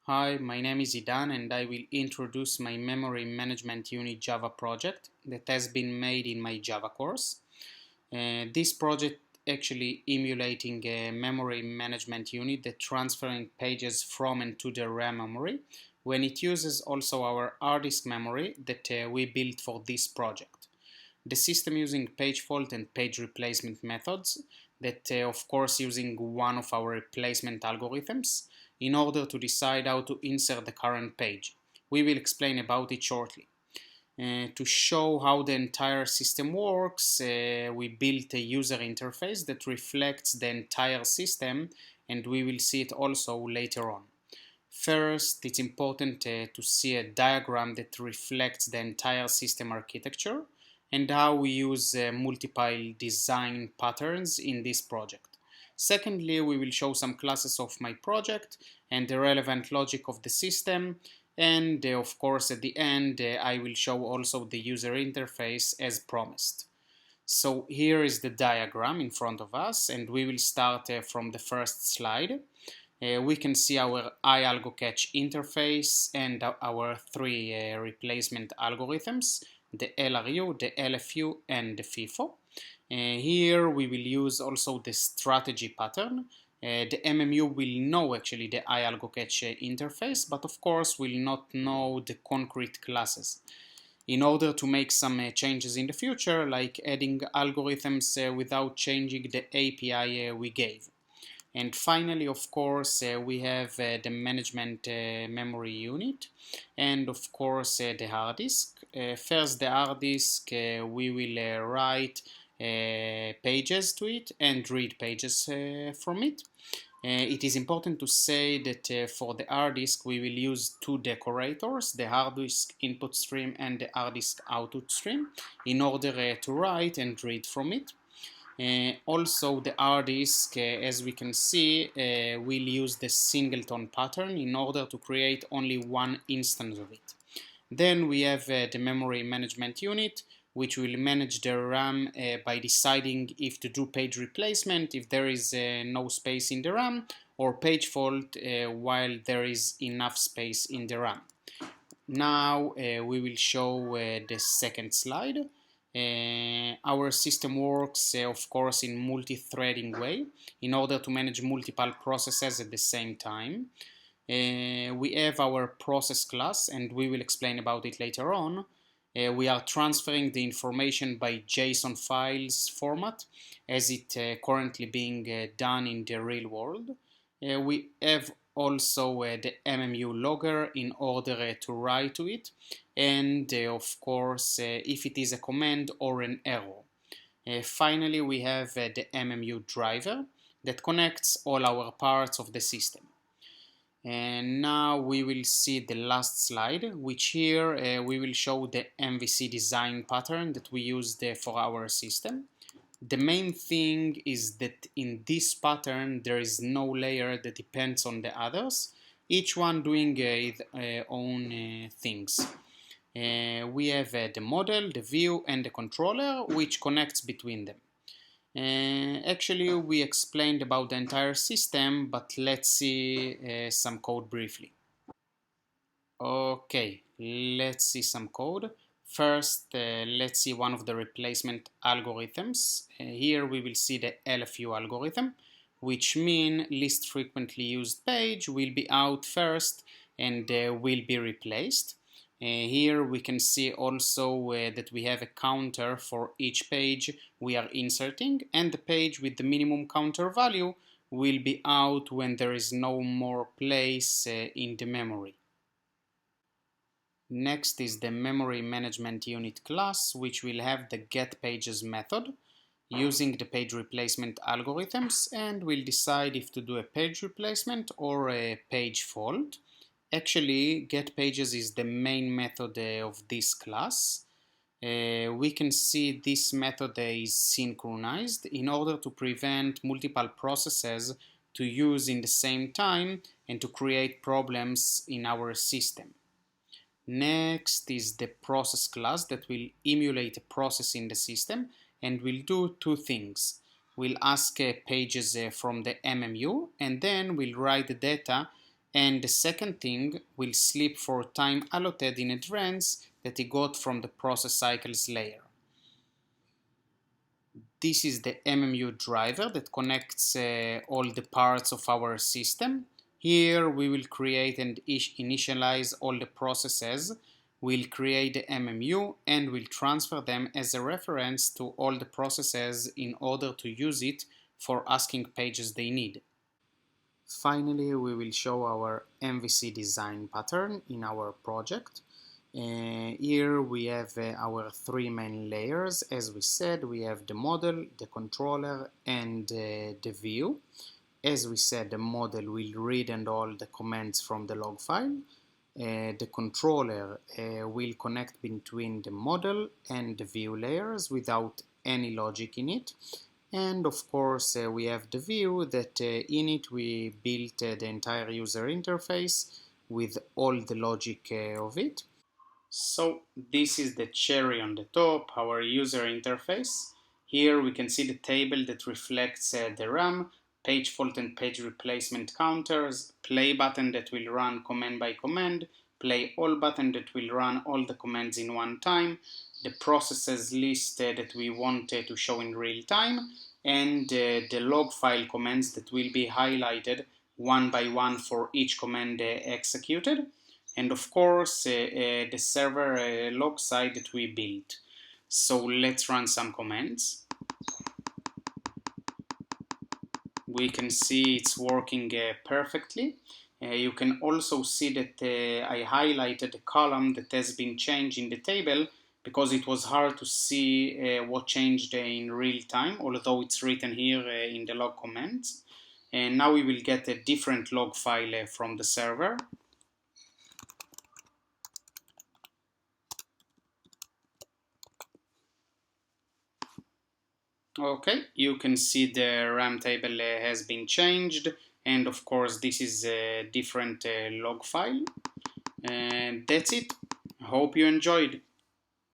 Hi, my name is Idan and I will introduce my Memory Management Unit Java project that has been made in my Java course. This project actually emulating a memory management unit that transferring pages from and to the RAM memory when it uses also our hard disk memory that we built for this project. The system using page fault and page replacement methods that of course using one of our replacement algorithms in order to decide how to insert the current page. We will explain about it shortly. To show how the entire system works, we built a user interface that reflects the entire system, and we will see it also later on. First, it's important to see a diagram that reflects the entire system architecture and how we use multiple design patterns in this project. Secondly, we will show some classes of my project and the relevant logic of the system. And of course, at the end, I will show also the user interface as promised. So here is the diagram in front of us, and we will start from the first slide. We can see our iAlgoCatch interface and our three replacement algorithms, the LRU, the LFU, and the FIFO. Here we will use also the strategy pattern. The MMU will know actually the iAlgoCatch interface, but of course will not know the concrete classes. In order to make some changes in the future, like adding algorithms without changing the API we gave. And finally, of course, we have the management memory unit and of course the hard disk. First, the hard disk, we will write pages to it and read pages from it. It is important to say that for the hard disk we will use two decorators, the hard disk input stream and the hard disk output stream, in order to write and read from it. Also, the hard disk, as we can see, will use the singleton pattern in order to create only one instance of it. Then we have the memory management unit, which will manage the RAM by deciding if to do page replacement if there is no space in the RAM, or page fault while there is enough space in the RAM. Now we will show the second slide. Our system works, of course, in multi-threading way in order to manage multiple processes at the same time. We have our process class, and we will explain about it later on. We are transferring the information by JSON files format, as it currently being done in the real world. We have also the MMU logger in order to write to it, and of course if it is a command or an error. Finally, we have the MMU driver that connects all our parts of the system. And now we will see the last slide, which here we will show the MVC design pattern that we used for our system. The main thing is that in this pattern there is no layer that depends on the others, each one doing its own things. We have the model, the view, and the controller, which connects between them. Actually, we explained about the entire system, but let's see some code briefly. Okay, let's see some code. First, let's see one of the replacement algorithms. Here we will see the LFU algorithm, which means least frequently used page will be out first and will be replaced. Here we can see also that we have a counter for each page we are inserting, and the page with the minimum counter value will be out when there is no more place in the memory. Next is the memory management unit class, which will have the getPages method using the page replacement algorithms, and will decide if to do a page replacement or a page fault. Actually, getPages is the main method of this class. We can see this method is synchronized in order to prevent multiple processes to use in the same time and to create problems in our system. Next is the process class that will emulate a process in the system and will do two things. We'll ask pages from the MMU, and then we'll write the data And the second thing will sleep for time allotted in advance that he got from the process cycles layer. This is the MMU driver that connects all the parts of our system. Here we will create and initialize all the processes. We'll create the MMU and we'll transfer them as a reference to all the processes in order to use it for asking pages they need. Finally, we will show our MVC design pattern in our project. Here we have our three main layers. As we said, we have the model, the controller, and the view. As we said, the model will read and all the commands from the log file. The controller will connect between the model and the view layers without any logic in it. And of course, we have the view that in it we built the entire user interface with all the logic of it. So this is the cherry on the top, our user interface. Here we can see the table that reflects the RAM, page fault and page replacement counters, play button that will run command by command, play all button that will run all the commands in one time, the processes list that we want to show in real time, and the log file commands that will be highlighted one by one for each command executed. And of course the server log side that we built. So let's run some commands. We can see it's working perfectly. You can also see that I highlighted a column that has been changed in the table because it was hard to see what changed in real time, although it's written here in the log commands. And now we will get a different log file from the server. Okay, you can see the RAM table has been changed, and of course this is a different log file. And that's it. Hope you enjoyed.